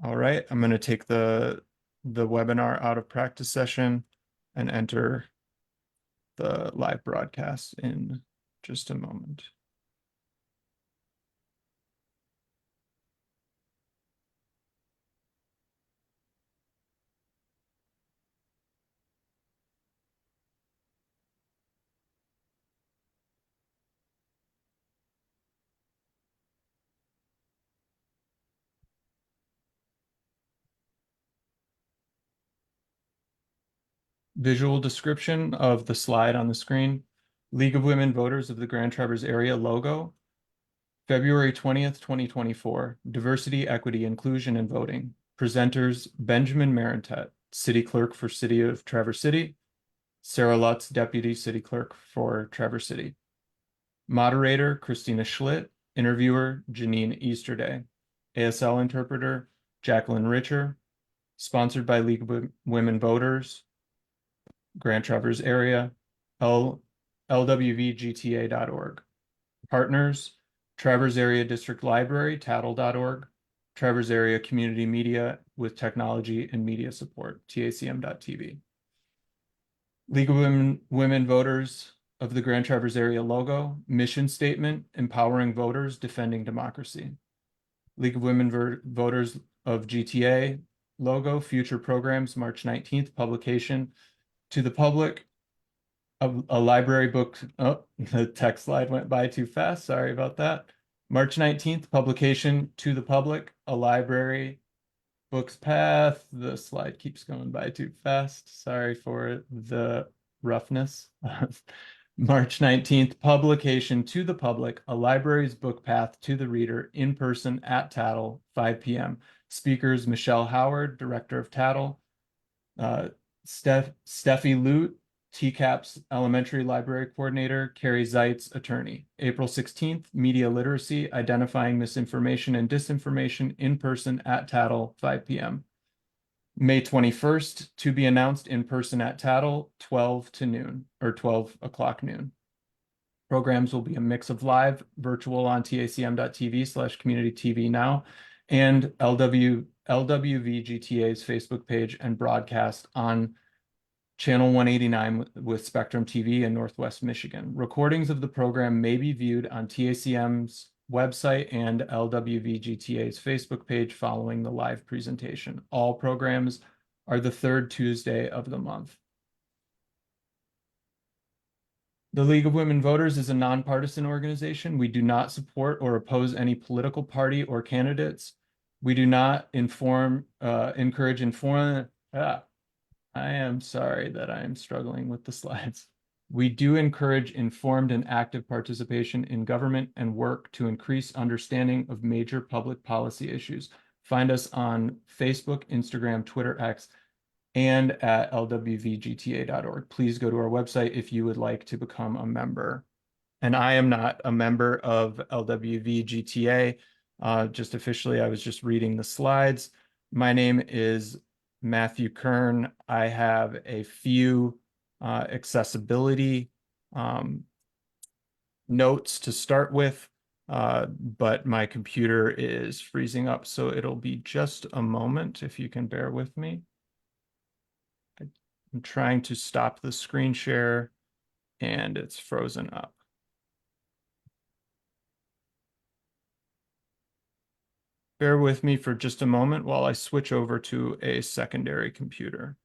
All right, I'm going to take the webinar out of practice session and enter the live broadcast in just a moment. Visual description of the slide on the screen. League of Women Voters of the Grand Traverse Area logo. February 20th, 2024. Diversity, Equity, Inclusion, and Voting. Presenters Benjamin Marentette, City Clerk for City of Traverse City. Sarah Lutz, Deputy City Clerk for Traverse City. Moderator Christina Schlitt. Interviewer Jeanine Easterday. ASL interpreter Jacquelyn Richer. Sponsored by League of Women Voters, Grand Traverse Area, lwvgta.org. Partners, Traverse Area District Library, tattle.org. Traverse Area Community Media with Technology and Media Support, tacm.tv. League of Women Voters of the Grand Traverse Area logo, mission statement, empowering voters, defending democracy. League of Women Voters of GTA logo, future programs, March 19th, publication to the public, a library book. Oh, the text slide went by too fast. Sorry about that. March 19th, publication to the public, a library books path. The slide keeps going by too fast. Sorry for the roughness. March 19th, publication to the public, a library's book path to the reader in person at Tattle, 5 p.m. Speakers, Michelle Howard, Director of Tattle, Steffi Lute, TCAP's Elementary Library Coordinator, Carrie Zeitz, Attorney. April 16th, Media Literacy, Identifying Misinformation and Disinformation in person at Tattle, 5 p.m. May 21st, to be announced in person at Tattle, 12 to noon, or 12 o'clock noon. Programs will be a mix of live, virtual on tacm.tv/community TV now, and LWVGTA's Facebook page and broadcast on Channel 189 with Spectrum TV in Northwest Michigan. Recordings of the program may be viewed on TACM's website and LWVGTA's Facebook page following the live presentation. All programs are the third Tuesday of the month. The League of Women Voters is a nonpartisan organization. We do not support or oppose any political party or candidates. We do not encourage inform. I am sorry that I am struggling with the slides. We do encourage informed and active participation in government and work to increase understanding of major public policy issues. Find us on Facebook, Instagram, Twitter, X, and at lwvgta.org. Please go to our website if you would like to become a member. And I am not a member of LWVGTA. Just officially, I was just reading the slides. My name is Matthew Kern. I have a few accessibility notes to start with, but my computer is freezing up, so it'll be just a moment if you can bear with me. I'm trying to stop the screen share and it's frozen up. Bear with me for just a moment while I switch over to a secondary computer.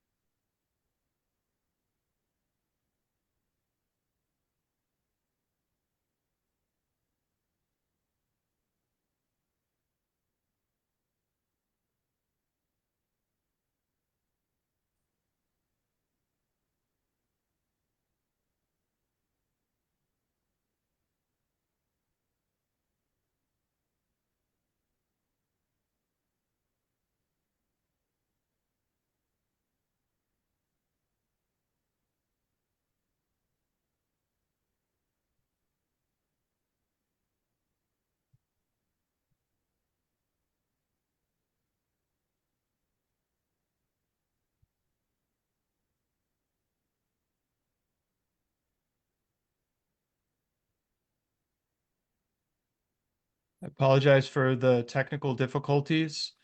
I apologize for the technical difficulties.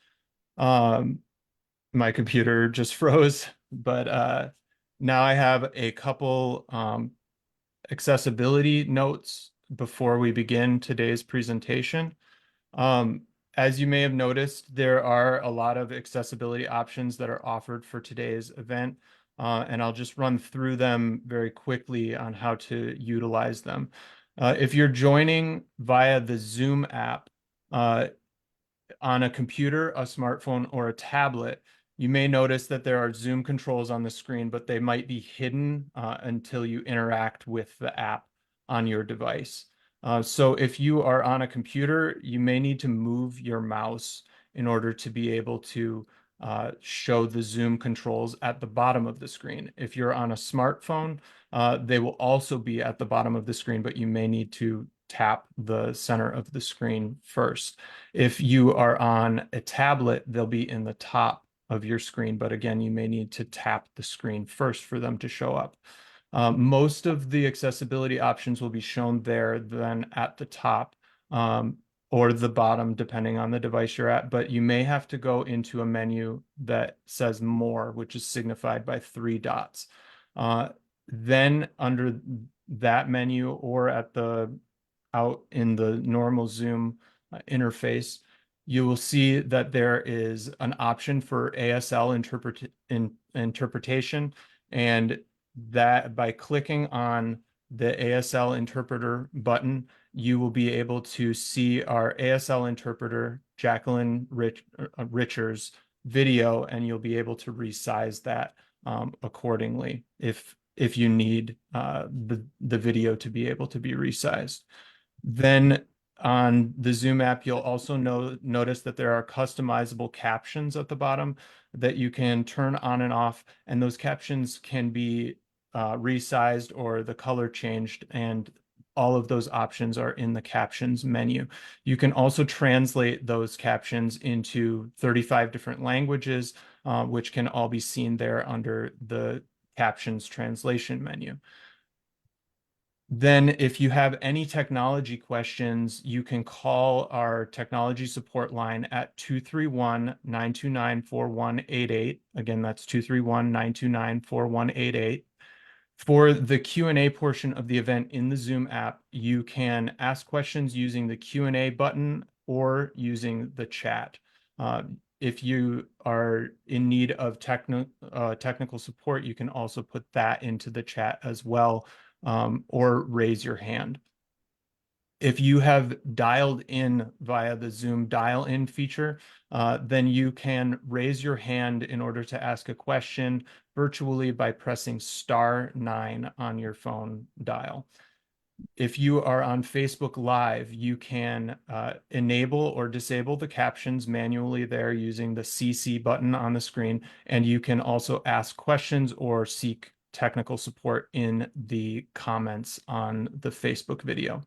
My computer just froze, but now I have a couple accessibility notes before we begin today's presentation. Um, as you may have noticed, there are a lot of accessibility options that are offered for today's event, and I'll just run through them very quickly on how to utilize them. If you're joining via the Zoom app, on a computer, a smartphone, or a tablet, you may notice that there are Zoom controls on the screen, but they might be hidden until you interact with the app on your device. So if you are on a computer, you may need to move your mouse in order to be able to show the Zoom controls at the bottom of the screen. If you're on a smartphone, they will also be at the bottom of the screen, but you may need to tap the center of the screen first. If you are on a tablet, they'll be in the top of your screen, but again, you may need to tap the screen first for them to show up. Most of the accessibility options will be shown there then at the top or the bottom, depending on the device you're at, but you may have to go into a menu that says more, which is signified by 3 dots. Then under that menu or out in the normal Zoom interface, you will see that there is an option for ASL interpretation, and that by clicking on the ASL interpreter button, you will be able to see our ASL interpreter, Jacquelyn Richards' video, and you'll be able to resize that accordingly if you need the video to be able to be resized. Then on the Zoom app, you'll also notice that there are customizable captions at the bottom that you can turn on and off, and those captions can be resized or the color changed, and all of those options are in the captions menu. You can also translate those captions into 35 different languages, which can all be seen there under the captions translation menu. Then if you have any technology questions, you can call our technology support line at 231-929-4188. Again, that's 231-929-4188. For the Q&A portion of the event in the Zoom app, you can ask questions using the Q&A button or using the chat. If you are in need of technical support, you can also put that into the chat as well, or raise your hand. If you have dialed in via the Zoom dial-in feature, then you can raise your hand in order to ask a question virtually by pressing *9 on your phone dial. If you are on Facebook Live, you can enable or disable the captions manually there using the CC button on the screen, and you can also ask questions or seek technical support in the comments on the Facebook video.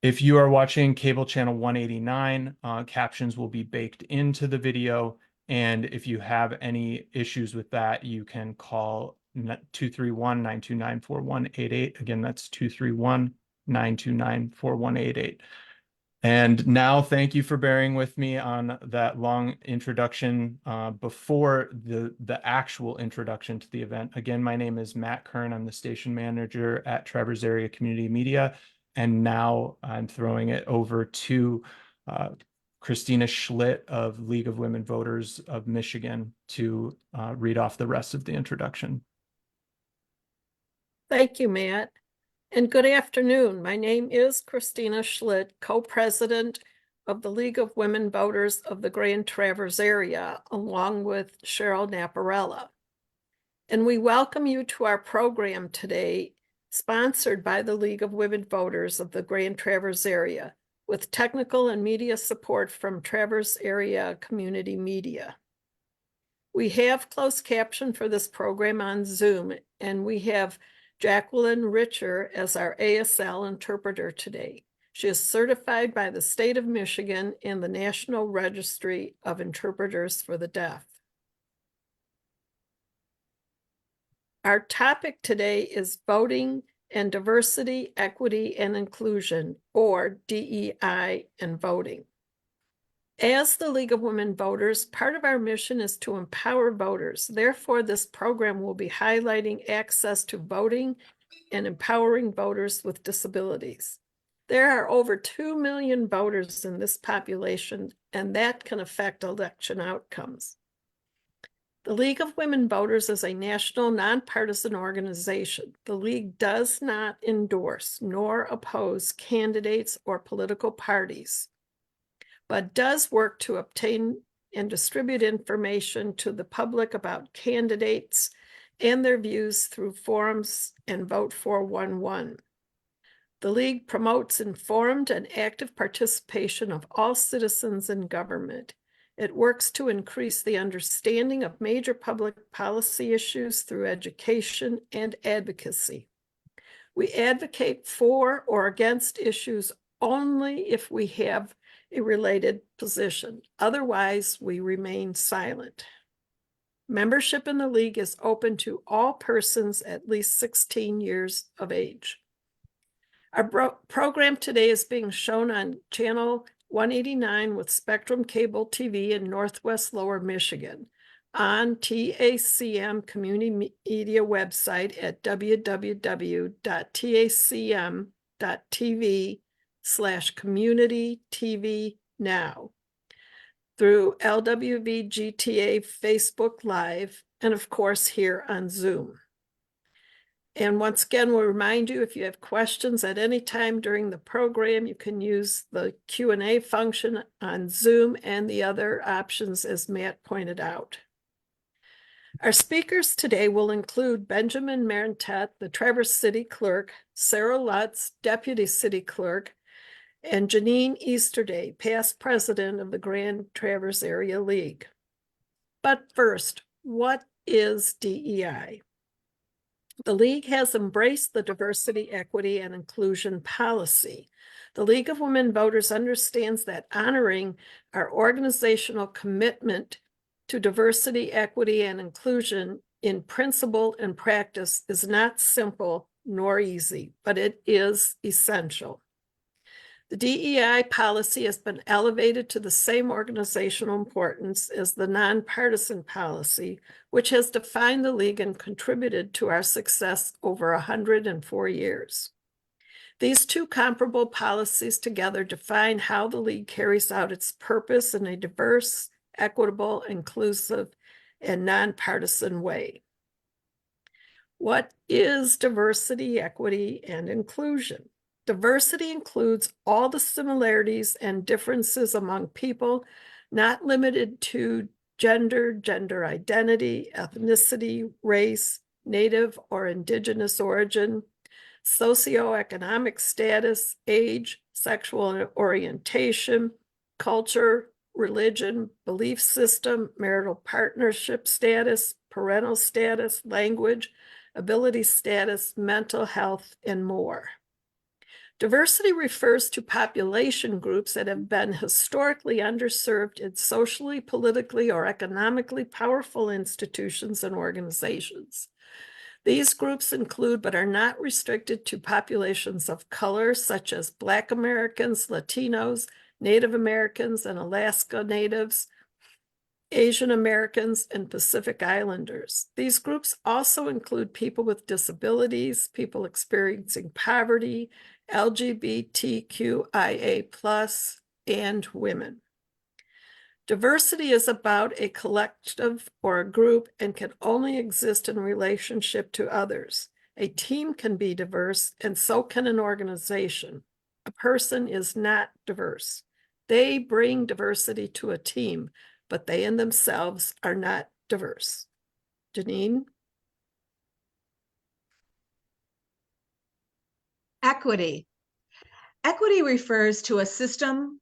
If you are watching cable channel 189, captions will be baked into the video, and if you have any issues with that, you can call 231-929-4188. Again, that's 231-929-4188. And now, thank you for bearing with me on that long introduction before the actual introduction to the event. Again, my name is Matt Kern. I'm the station manager at Traverse Area Community Media. And now I'm throwing it over to Christina Schlitt of League of Women Voters of Michigan to read off the rest of the introduction. Thank you, Matt. And good afternoon. My name is Christina Schlitt, co-president of the League of Women Voters of the Grand Traverse area, along with Cheryl Naparella. And we welcome you to our program today, sponsored by the League of Women Voters of the Grand Traverse area, with technical and media support from Traverse Area Community Media. We have closed caption for this program on Zoom, and we have Jacquelyn Richard as our ASL interpreter today. She is certified by the state of Michigan and the National Registry of Interpreters for the Deaf. Our topic today is voting and diversity, equity, and inclusion, or DEI and voting. As the League of Women Voters, part of our mission is to empower voters. Therefore, this program will be highlighting access to voting and empowering voters with disabilities. There are over 2 million voters in this population, and that can affect election outcomes. The League of Women Voters is a national nonpartisan organization. The League does not endorse nor oppose candidates or political parties, but does work to obtain and distribute information to the public about candidates and their views through forums and Vote 411. The League promotes informed and active participation of all citizens in government. It works to increase the understanding of major public policy issues through education and advocacy. We advocate for or against issues only if we have a related position. Otherwise, we remain silent. Membership in the League is open to all persons at least 16 years of age. Our program today is being shown on channel 189 with Spectrum Cable TV in Northwest Lower Michigan, on TACM Community Media website at www.tacm.tv/community TV now, through LWVGTA Facebook Live, and of course here on Zoom. And once again, we'll remind you, if you have questions at any time during the program, you can use the Q&A function on Zoom and the other options as Matt pointed out. Our speakers today will include Benjamin Marentette, the Traverse City Clerk, Sarah Lutz, Deputy City Clerk, and Jeanine Easterday, past president of the Grand Traverse Area League. But first, what is DEI? The League has embraced the diversity, equity, and inclusion policy. The League of Women Voters understands that honoring our organizational commitment to diversity, equity, and inclusion in principle and practice is not simple nor easy, but it is essential. The DEI policy has been elevated to the same organizational importance as the nonpartisan policy, which has defined the League and contributed to our success over 104 years. These two comparable policies together define how the League carries out its purpose in a diverse, equitable, inclusive, and nonpartisan way. What is diversity, equity, and inclusion? Diversity includes all the similarities and differences among people, not limited to gender, gender identity, ethnicity, race, native or indigenous origin, socioeconomic status, age, sexual orientation, culture, religion, belief system, marital partnership status, parental status, language, ability status, mental health, and more. Diversity refers to population groups that have been historically underserved in socially, politically, or economically powerful institutions and organizations. These groups include, but are not restricted to, populations of color, such as Black Americans, Latinos, Native Americans, and Alaska Natives, Asian Americans, and Pacific Islanders. These groups also include people with disabilities, people experiencing poverty, LGBTQIA+, and women. Diversity is about a collective or a group and can only exist in relationship to others. A team can be diverse, and so can an organization. A person is not diverse. They bring diversity to a team, but they in themselves are not diverse. Jeanine? Equity. Equity refers to systems,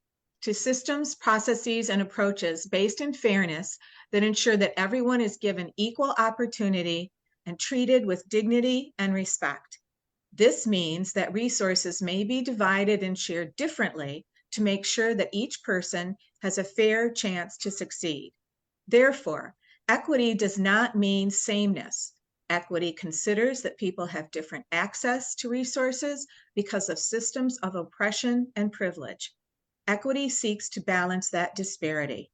processes, and approaches based in fairness that ensure that everyone is given equal opportunity and treated with dignity and respect. This means that resources may be divided and shared differently to make sure that each person has a fair chance to succeed. Therefore, equity does not mean sameness. Equity considers that people have different access to resources because of systems of oppression and privilege. equity seeks to balance that disparity.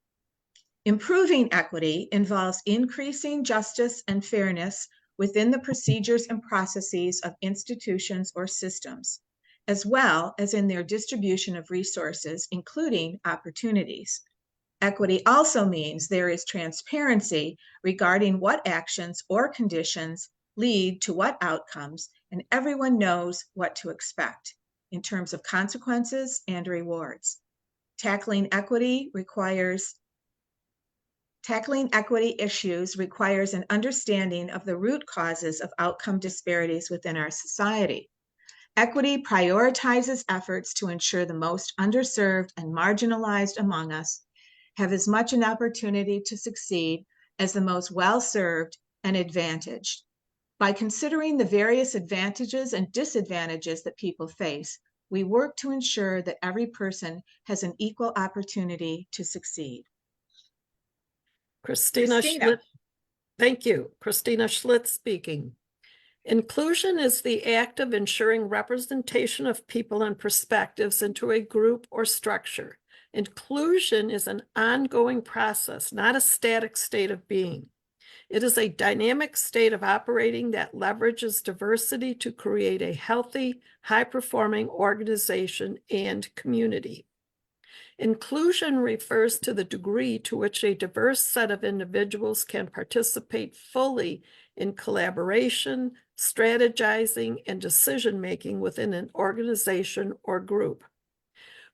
Improving equity involves increasing justice and fairness within the procedures and processes of institutions or systems, as well as in their distribution of resources, including opportunities. Equity also means there is transparency regarding what actions or conditions lead to what outcomes, and everyone knows what to expect in terms of consequences and rewards. Tackling equity issues requires an understanding of the root causes of outcome disparities within our society. Equity prioritizes efforts to ensure the most underserved and marginalized among us have as much an opportunity to succeed as the most well-served and advantaged. By considering the various advantages and disadvantages that people face, we work to ensure that every person has an equal opportunity to succeed. Christina Schlitt. Thank you. Christina Schlitt speaking. Inclusion is the act of ensuring representation of people and perspectives into a group or structure. Inclusion is an ongoing process, not a static state of being. It is a dynamic state of operating that leverages diversity to create a healthy, high-performing organization and community. Inclusion refers to the degree to which a diverse set of individuals can participate fully in collaboration, strategizing, and decision-making within an organization or group.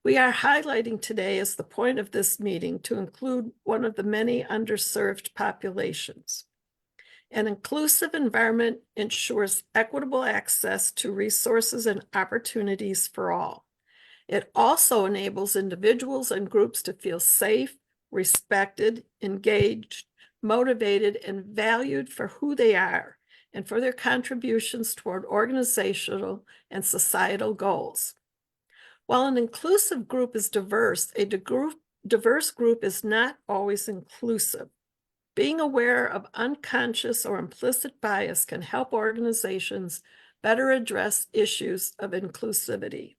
We are highlighting today as the point of this meeting to include one of the many underserved populations. An inclusive environment ensures equitable access to resources and opportunities for all. It also enables individuals and groups to feel safe, respected, engaged, motivated, and valued for who they are and for their contributions toward organizational and societal goals. While an inclusive group is diverse, a diverse group is not always inclusive. Being aware of unconscious or implicit bias can help organizations better address issues of inclusivity.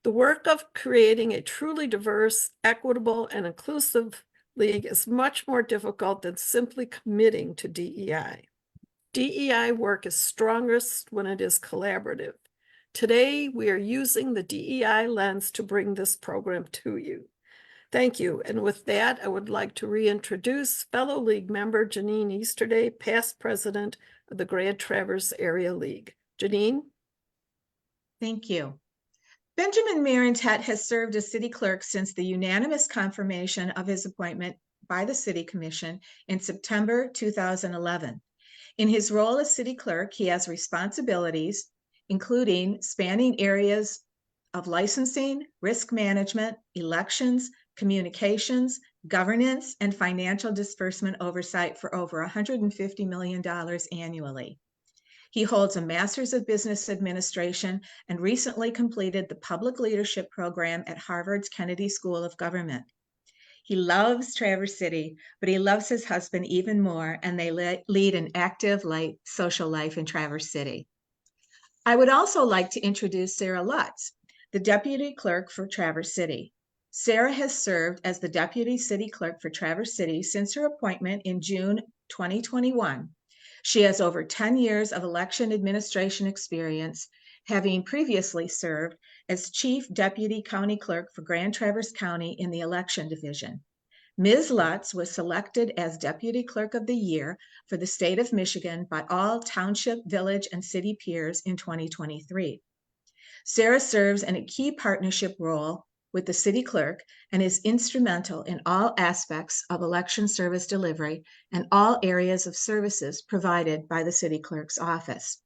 The work of creating a truly diverse, equitable, and inclusive league is much more difficult than simply committing to DEI. DEI work is strongest when it is collaborative. Today, we are using the DEI lens to bring this program to you. Thank you. And with that, I would like to reintroduce fellow league member Jeanine Easterday, past president of the Grand Traverse Area League. Jeanine? Thank you. Benjamin Marentette has served as city clerk since the unanimous confirmation of his appointment by the City Commission in September 2011. In his role as city clerk, he has responsibilities including spanning areas of licensing, risk management, elections, communications, governance, and financial disbursement oversight for over $150 million annually. He holds a Master's of Business Administration and recently completed the Public Leadership Program at Harvard's Kennedy School of Government. He loves Traverse City, but he loves his husband even more, and they lead an active, light social life in Traverse City. I would also like to introduce Sarah Lutz, the Deputy Clerk for Traverse City. Sarah has served as the Deputy City Clerk for Traverse City since her appointment in June 2021. She has over 10 years of election administration experience, having previously served as Chief Deputy County Clerk for Grand Traverse County in the Election Division. Ms. Lutz was selected as Deputy Clerk of the Year for the state of Michigan by all township, village, and city peers in 2023. Sarah serves in a key partnership role with the City Clerk and is instrumental in all aspects of election service delivery and all areas of services provided by the City Clerk's office.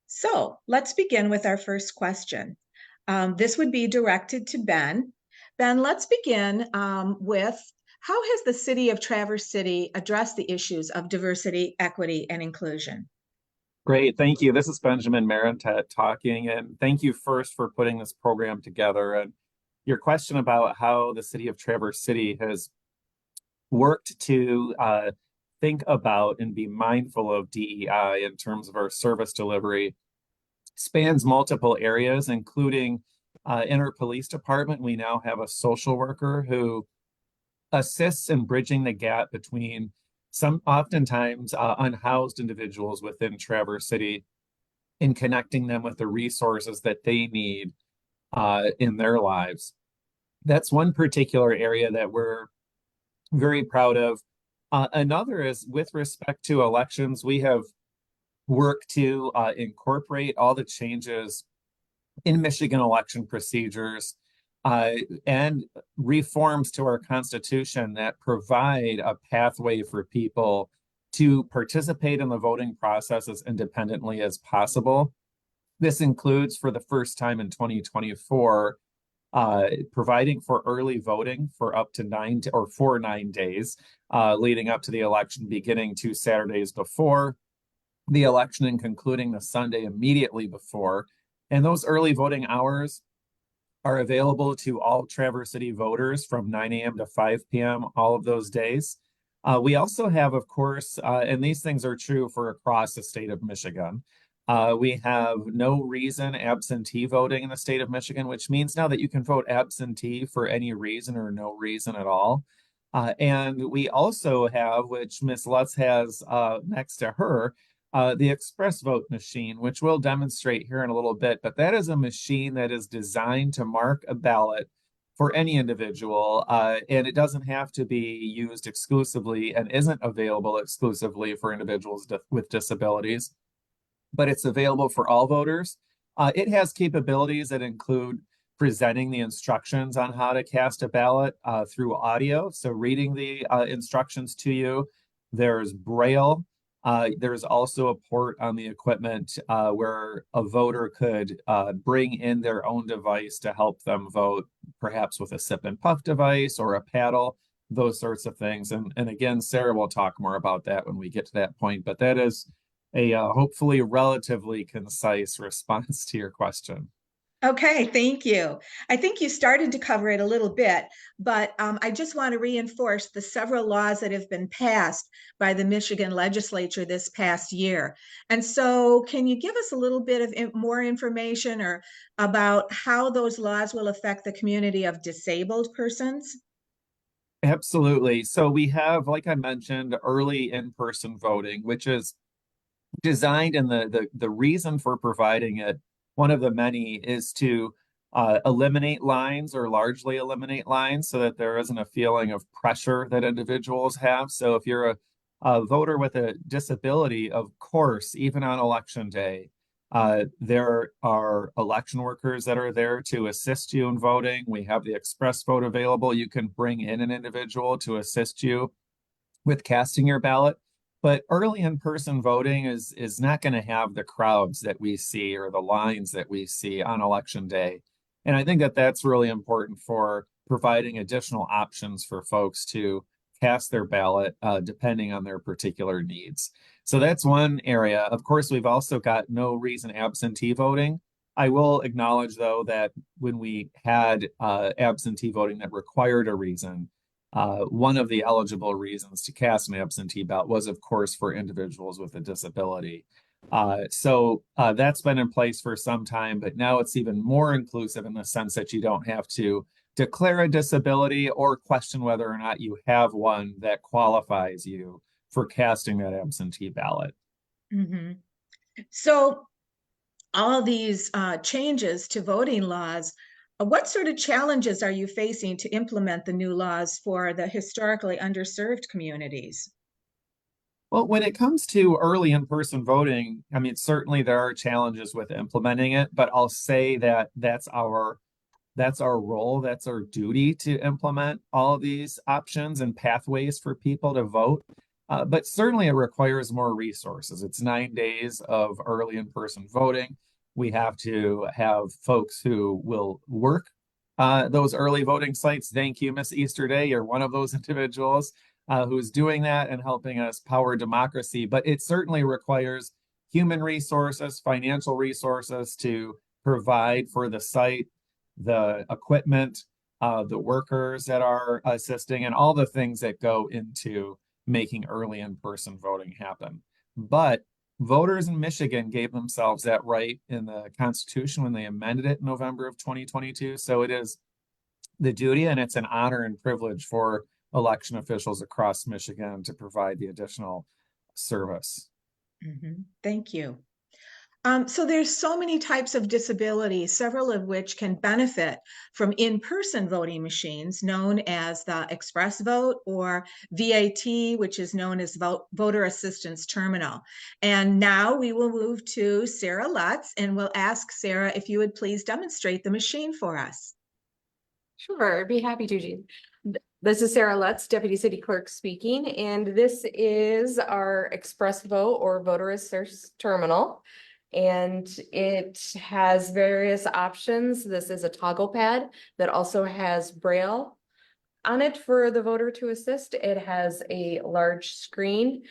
So let's begin with our first question. This would be directed to Ben. Ben, let's begin with how has the City of Traverse City addressed the issues of diversity, equity, and inclusion? Great, thank you. This is Benjamin Marentette talking, and thank you first for putting this program together. And your question about how the City of Traverse City has worked to think about and be mindful of DEI in terms of our service delivery spans multiple areas, including In our police department, we now have a social worker who assists in bridging the gap between some oftentimes unhoused individuals within Traverse City in connecting them with the resources that they need in their lives. That's one particular area that we're very proud of. Another is with respect to elections, we have worked to incorporate all the changes in Michigan election procedures and reforms to our Constitution that provide a pathway for people to participate in the voting process as independently as possible. This includes, for the first time in 2024, providing for early voting for up to 9 days leading up to the election, beginning 2 Saturdays before the election and concluding the Sunday immediately before. And those early voting hours are available to all Traverse City voters from 9 a.m. to 5 p.m. all of those days. We also have, of course, and these things are true for across the state of Michigan, we have no reason absentee voting in the state of Michigan, which means now that you can vote absentee for any reason or no reason at all. And we also have, which Ms. Lutz has next to her, the express vote machine, which we'll demonstrate here in a little bit, but that is a machine that is designed to mark a ballot for any individual, and it doesn't have to be used exclusively and isn't available exclusively for individuals with disabilities, but it's available for all voters. It has capabilities that include presenting the instructions on how to cast a ballot through audio, so reading the instructions to you. There's Braille. There's also a port on the equipment where a voter could bring in their own device to help them vote, perhaps with a sip and puff device or a paddle, those sorts of things. And again, Sarah will talk more about that when we get to that point, but that is a hopefully relatively concise response to your question. Okay, thank you. I think you started to cover it a little bit, but I just want to reinforce the several laws that have been passed by the Michigan legislature this past year. And so can you give us a little bit of more information or about how those laws will affect the community of disabled persons? Absolutely. So we have, like I mentioned, early in-person voting, which is designed, and the reason for providing it, one of the many, is to eliminate lines or largely eliminate lines so that there isn't a feeling of pressure that individuals have. So if you're a voter with a disability, of course, even on election day, there are election workers that are there to assist you in voting. We have the express vote available. You can bring in an individual to assist you with casting your ballot. But early in-person voting is not going to have the crowds that we see or the lines that we see on election day. And I think that that's really important for providing additional options for folks to cast their ballot depending on their particular needs. So that's one area. Of course, we've also got no reason absentee voting. I will acknowledge, though, that when we had absentee voting that required a reason, one of the eligible reasons to cast an absentee ballot was, of course, for individuals with a disability. So that's been in place for some time, but now it's even more inclusive in the sense that you don't have to declare a disability or question whether or not you have one that qualifies you for casting that absentee ballot. Mm-hmm. So all these changes to voting laws, what sort of challenges are you facing to implement the new laws for the historically underserved communities? Well, when it comes to early in-person voting, I mean, certainly there are challenges with implementing it, but I'll say that that's our role, that's our duty to implement all of these options and pathways for people to vote. But certainly it requires more resources. It's 9 days of early in-person voting. We have to have folks who will work those early voting sites. Thank you, Miss Easterday. You're one of those individuals who's doing that and helping us power democracy. But it certainly requires human resources, financial resources to provide for the site, the equipment, the workers that are assisting, and all the things that go into making early in-person voting happen. But voters in Michigan gave themselves that right in the Constitution when they amended it in November of 2022. So it is the duty, and it's an honor and privilege for election officials across Michigan to provide the additional service. Thank you. So there's so many types of disabilities, several of which can benefit from in-person voting machines known as the Express Vote or VAT, which is known as Voter Assistance Terminal. And now we will move to Sarah Lutz, and we'll ask Sarah if you would please demonstrate the machine for us. Sure, I'd be happy to, Jean. This is Sarah Lutz, Deputy City Clerk speaking, and this is our Express Vote or Voter Assistance Terminal. And it has various options. This is a toggle pad that also has Braille on it for the voter to assist. It has a large screen.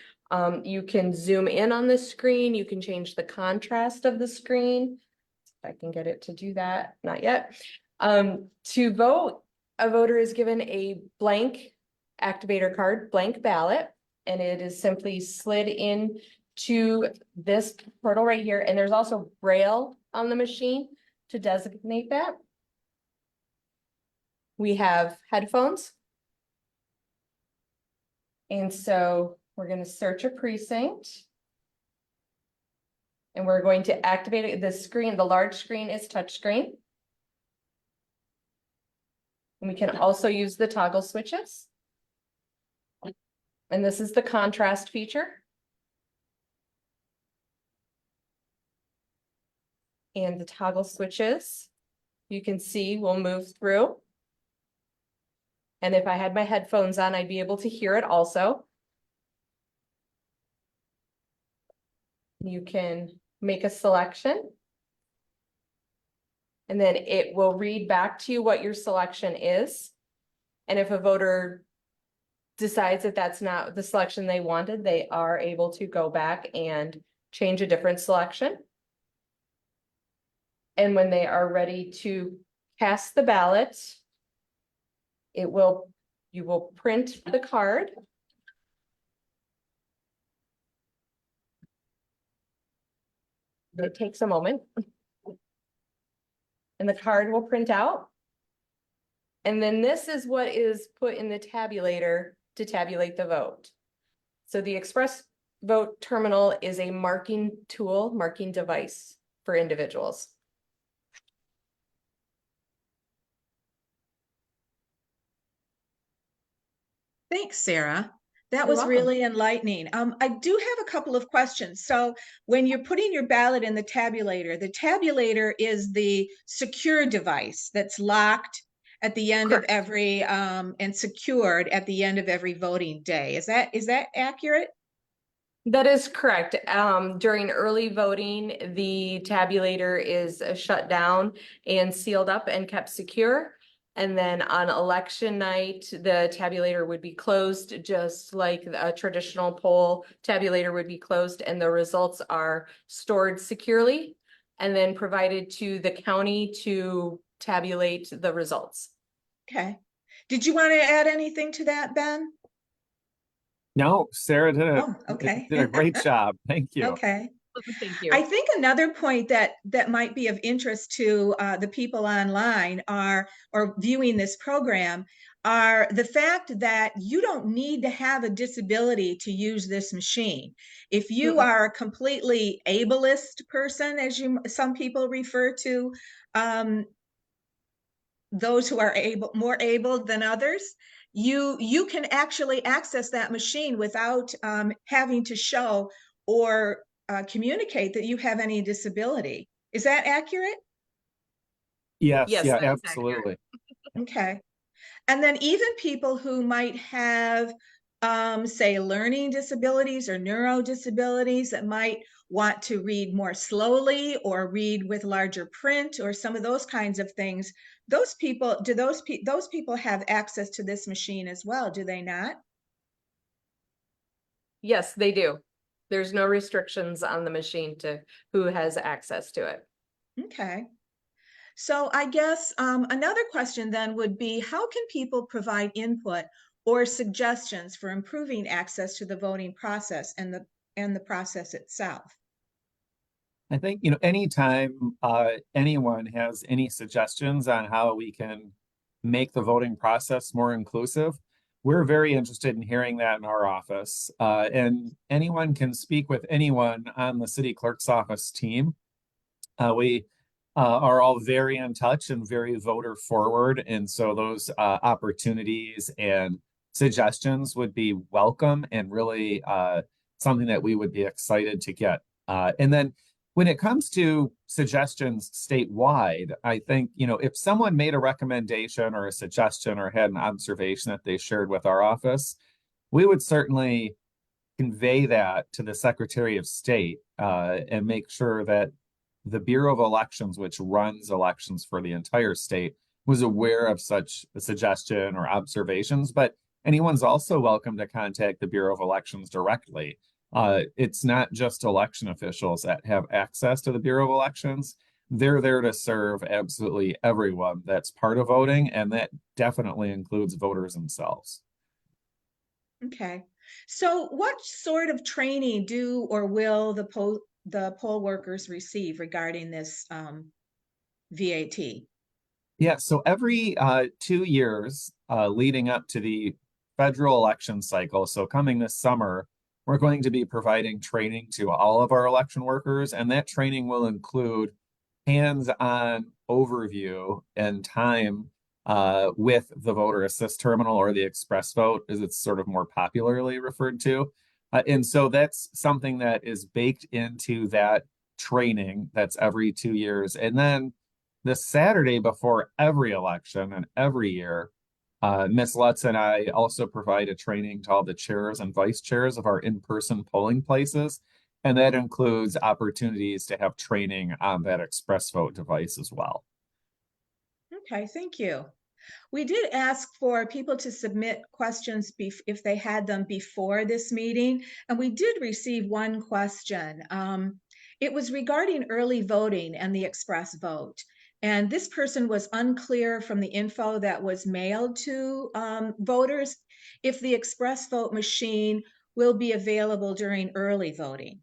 You can zoom in on the screen. You can change the contrast of the screen. If I can get it to do that, not yet. To vote, a voter is given a blank activator card, blank ballot, and it is simply slid in to this portal right here. And there's also Braille on the machine to designate that. We have headphones. And so we're going to search a precinct. And we're going to activate it. The screen, the large screen is touch screen. And we can also use the toggle switches. And this is the contrast feature. And the toggle switches, you can see, will move through. And if I had my headphones on, I'd be able to hear it also. You can make a selection. And then it will read back to you what your selection is. And if a voter decides that that's not the selection they wanted, they are able to go back and change a different selection. And when they are ready to cast the ballot, you will print the card. It takes a moment. And the card will print out. And then this is what is put in the tabulator to tabulate the vote. So the Express Vote Terminal is a marking tool, marking device for individuals. Thanks, Sarah. That You're was welcome. really enlightening. I do have a couple of questions. So when you're putting your ballot in the tabulator is the secure device that's locked at the end Correct. of every and secured at the end of every voting day. Is that accurate? That is correct. During early voting, the tabulator is shut down and sealed up and kept secure. And then on election night, the tabulator would be closed, just like a traditional poll tabulator would be closed, and the results are stored securely and then provided to the county to tabulate the results. Okay. Did you want to add anything to that, Ben? No, Sarah Okay. did a great job. Thank you. Okay. Thank you. I think another point that might be of interest to the people online or viewing this program are the fact that you don't need to have a disability to use this machine. If you are a completely ableist person, as some people refer to those who are more able than others, you can actually access that machine without having to show or communicate that you have any disability. Is that accurate? Yes, Yes, yeah, that's absolutely. Okay. And then even people who might have, say, learning disabilities or neuro disabilities that might want to read more slowly or read with larger print or some of those kinds of things, those people have access to this machine as well, do they not? Yes, they do. There's no restrictions on the machine to who has access to it. Okay. So I guess another question then would be, how can people provide input or suggestions for improving access to the voting process and and the process itself? I think, anytime anyone has any suggestions on how we can make the voting process more inclusive, we're very interested in hearing that in our office. And anyone can speak with anyone on the city clerk's office team. We are all very in touch and very voter forward. And so those opportunities and suggestions would be welcome and really something that we would be excited to get. And then when it comes to suggestions statewide, I think, if someone made a recommendation or a suggestion or had an observation that they shared with our office, we would certainly convey that to the Secretary of State and make sure that the Bureau of Elections, which runs elections for the entire state, was aware of such a suggestion or observations. But anyone's also welcome to contact the Bureau of Elections directly. It's not just election officials that have access to the Bureau of Elections. They're there to serve absolutely everyone that's part of voting, and that definitely includes voters themselves. Okay. So what sort of training do or will the poll workers receive regarding this VAT? Yeah, so every 2 years leading up to the federal election cycle, so coming this summer, we're going to be providing training to all of our election workers, and that training will include hands-on overview and time with the voter assist terminal, or the express vote, as it's sort of more popularly referred to. And so that's something that is baked into that training that's every 2 years. And then the Saturday before every election and every year, Ms. Lutz and I also provide a training to all the chairs and vice chairs of our in-person polling places. And that includes opportunities to have training on that express vote device as well. Okay, thank you. We did ask for people to submit questions if they had them before this meeting, and we did receive one question. It was regarding early voting and the express vote. And this person was unclear from the info that was mailed to voters if the express vote machine will be available during early voting.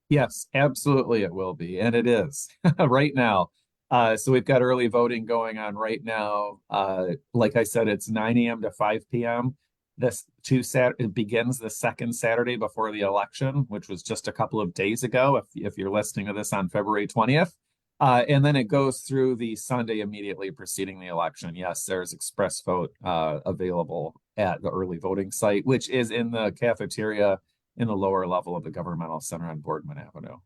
Yes, absolutely it will be, and it is right now. So we've got early voting going on right now. Like I said, it's 9 a.m. to 5 p.m. It begins the second Saturday before the election, which was just a couple of days ago, if you're listening to this on February 20th. And then it goes through the Sunday immediately preceding the election. Yes, there's express vote available at the early voting site, which is in the cafeteria in the lower level of the governmental center on Boardman Avenue.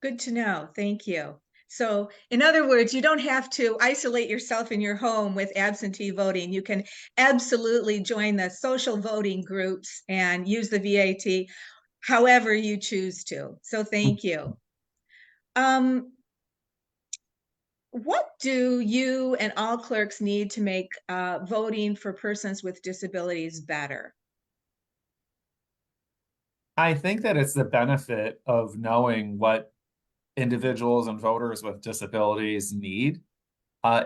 Good to know. Thank you. So in other words, you don't have to isolate yourself in your home with absentee voting. You can absolutely join the social voting groups and use the VAT however you choose to. So thank you. What do you and all clerks need to make voting for persons with disabilities better? I think that it's the benefit of knowing what individuals and voters with disabilities need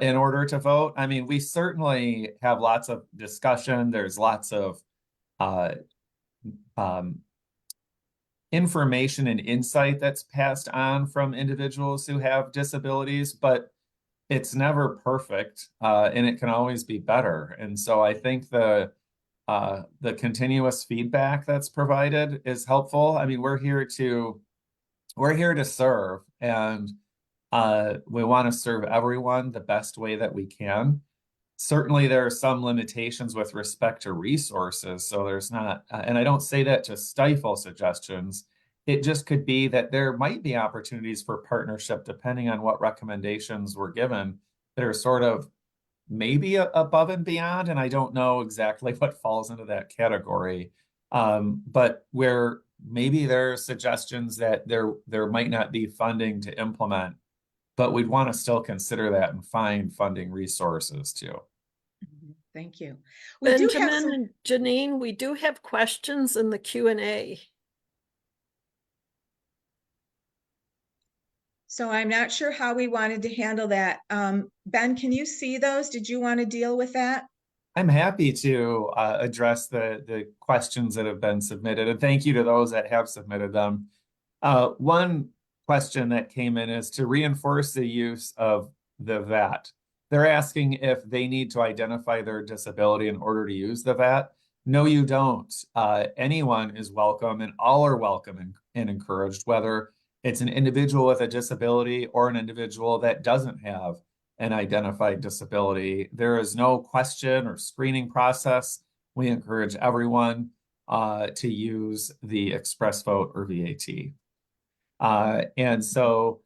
in order to vote. I mean, we certainly have lots of discussion. There's lots of information and insight that's passed on from individuals who have disabilities, but it's never perfect, and it can always be better. And so I think the continuous feedback that's provided is helpful. I mean, we're here to serve, and we want to serve everyone the best way that we can. Certainly, there are some limitations with respect to resources. So there's not, and I don't say that to stifle suggestions. It just could be that there might be opportunities for partnership depending on what recommendations were given that are sort of maybe above and beyond. And I don't know exactly what falls into that category. But where maybe there are suggestions that there might not be funding to implement, but we'd want to still consider that and find funding resources too. Thank you. Benjamin and Jeanine, we do have questions in the Q&A. So I'm not sure how we wanted to handle that. Ben, can you see those? Did you want to deal with that? I'm happy to address the questions that have been submitted, and thank you to those that have submitted them. One question that came in is to reinforce the use of the VAT. They're asking if they need to identify their disability in order to use the VAT. No, you don't. Anyone is welcome, and all are welcome and encouraged, whether it's an individual with a disability or an individual that doesn't have an identified disability. There is no question or screening process. We encourage everyone to use the express vote or VAT. And so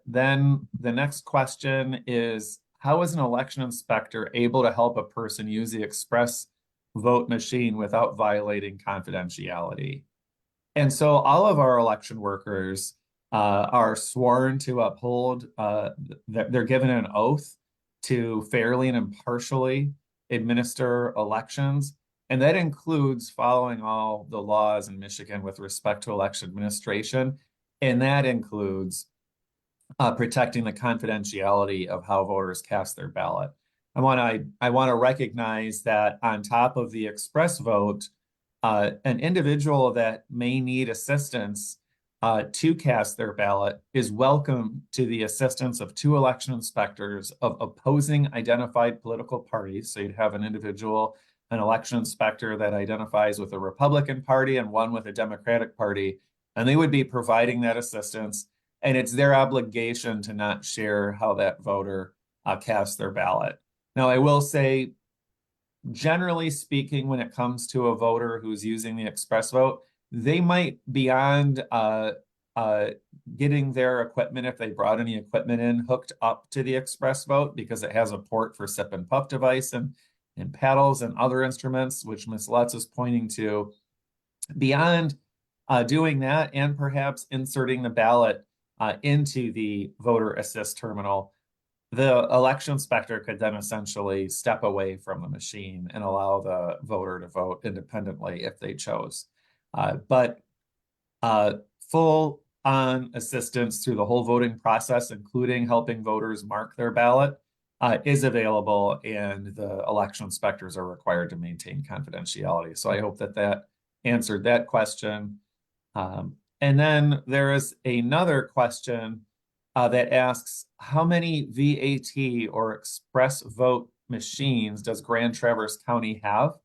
then the next question is, how is an election inspector able to help a person use the express vote machine without violating confidentiality? And so all of our election workers are sworn to uphold, they're given an oath to fairly and impartially administer elections. And that includes following all the laws in Michigan with respect to election administration. And that includes protecting the confidentiality of how voters cast their ballot. I want to recognize that on top of the express vote, an individual that may need assistance to cast their ballot is welcome to the assistance of 2 election inspectors of opposing identified political parties. So you'd have an individual, an election inspector that identifies with the Republican Party and one with a Democratic Party, and they would be providing that assistance. And it's their obligation to not share how that voter casts their ballot. Now, I will say, generally speaking, when it comes to a voter who's using the express vote, they might, beyond getting their equipment, if they brought any equipment in, hooked up to the express vote because it has a port for sip and puff device and paddles and other instruments, which Ms. Lutz is pointing to. Beyond doing that and perhaps inserting the ballot into the voter assist terminal, the election inspector could then essentially step away from the machine and allow the voter to vote independently if they chose. But full on assistance through the whole voting process, including helping voters mark their ballot, is available, and the election inspectors are required to maintain confidentiality. So I hope that that answered that question. And then there is another question that asks, how many VAT or express vote machines does Grand Traverse County have?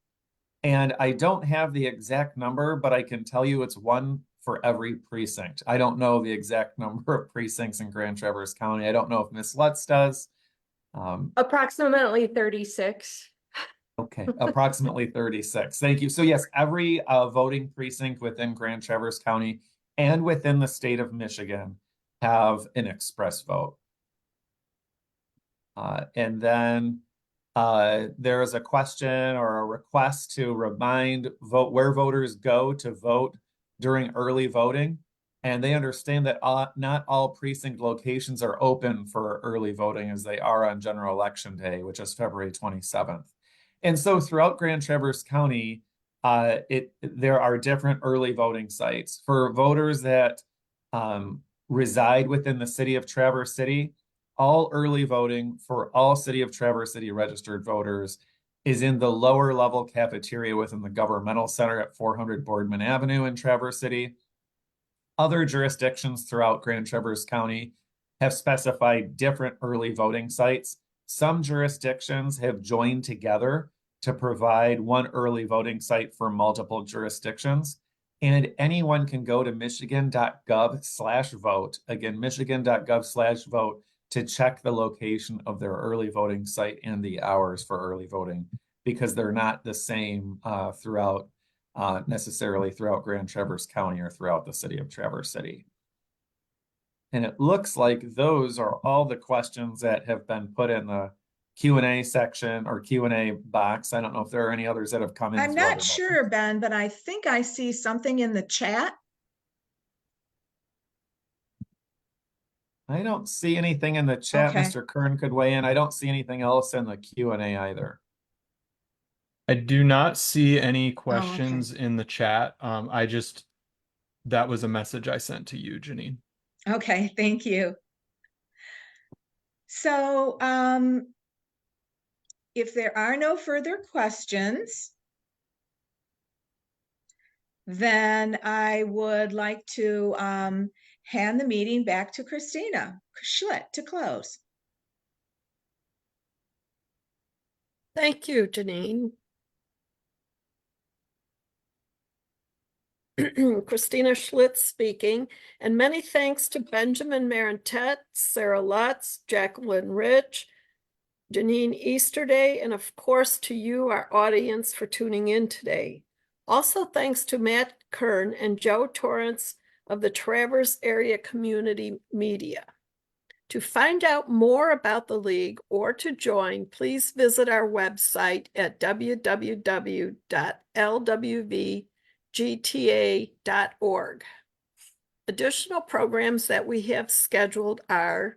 And I don't have the exact number, but I can tell you it's 1 for every precinct. I don't know the exact number of precincts in Grand Traverse County. I don't know if Ms. Lutz does. Approximately 36. Okay, approximately 36. Thank you. So yes, every voting precinct within Grand Traverse County and within the state of Michigan have an express vote. And then there is a question or a request to remind where voters go to vote during early voting. And they understand that not all precinct locations are open for early voting as they are on General Election Day, which is February 27th. And so throughout Grand Traverse County, there are different early voting sites. For voters that reside within the city of Traverse City, all early voting for all City of Traverse City registered voters is in the lower level cafeteria within the governmental center at 400 Boardman Avenue in Traverse City. Other jurisdictions throughout Grand Traverse County have specified different early voting sites. Some jurisdictions have joined together to provide one early voting site for multiple jurisdictions. And anyone can go to michigan.gov/vote. Again, michigan.gov/vote to check the location of their early voting site and the hours for early voting, because they're not the same necessarily throughout Grand Traverse County or throughout the city of Traverse City. And it looks like those are all the questions that have been put in the Q&A section or Q&A box. I don't know if there are any others that have come in. I'm not sure, Ben, but I think I see something in the chat. I don't see anything in the chat. Okay. Mr. Kern could weigh in. I don't see anything else in the Q&A either. I do not see any questions in the chat. That was a message I sent to you, Jeanine. Okay, thank you. So if there are no further questions, then I would like to hand the meeting back to Christina Schlitt to close. Thank you, Jeanine. Christina Schlitt speaking, and many thanks to Benjamin Marentette, Sarah Lutz, Jacquelyn Rich, Jeanine Easterday, and of course to you, our audience, for tuning in today. Also thanks to Matt Kern and Joe Torrance of the Traverse Area Community Media. To find out more about the League or to join, please visit our website at www.lwvgta.org. Additional programs that we have scheduled are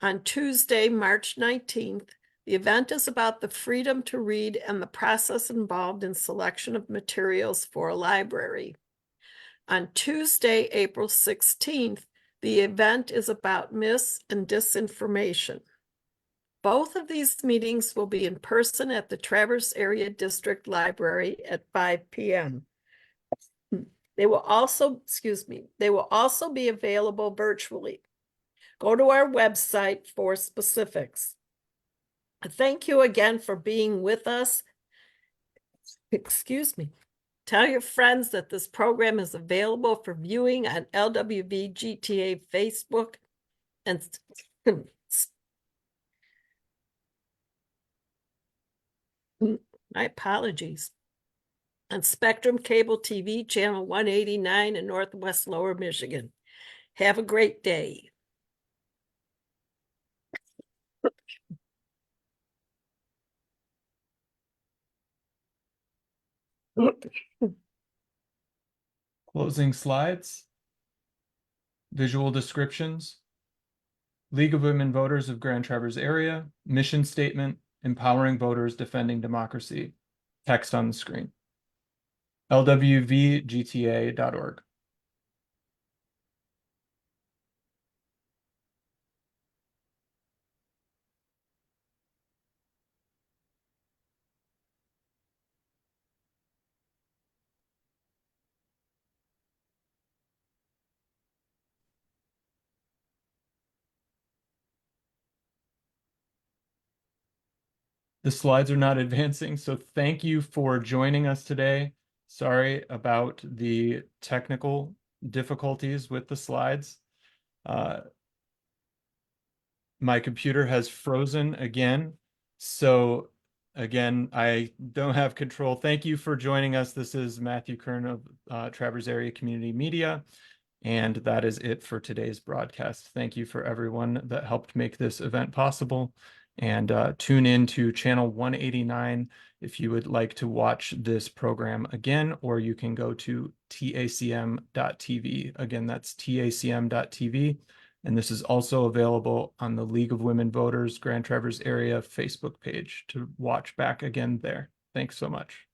on Tuesday, March 19th. The event is about the freedom to read and the process involved in selection of materials for a library. On Tuesday, April 16th, the event is about mis and disinformation. Both of these meetings will be in person at the Traverse Area District Library at 5 p.m. They will also be available virtually. Go to our website for specifics. Thank you again for being with us. Excuse me. Tell your friends that this program is available for viewing on LWVGTA Facebook and my apologies. On Spectrum Cable TV, channel 189 in Northwest Lower Michigan. Have a great day. Closing slides. Visual descriptions. League of Women Voters of Grand Traverse Area. Mission statement. Empowering voters, defending democracy. Text on the screen. lwvgta.org. The slides are not advancing, so thank you for joining us today. Sorry about the technical difficulties with the slides. My computer has frozen again, so again, I don't have control. Thank you for joining us. This is Matthew Kern of Traverse Area Community Media, and that is it for today's broadcast. Thank you for everyone that helped make this event possible. And tune in to channel 189 if you would like to watch this program again, or you can go to tacm.tv. Again, that's tacm.tv. And this is also available on the League of Women Voters Grand Traverse Area Facebook page to watch back again there. Thanks so much.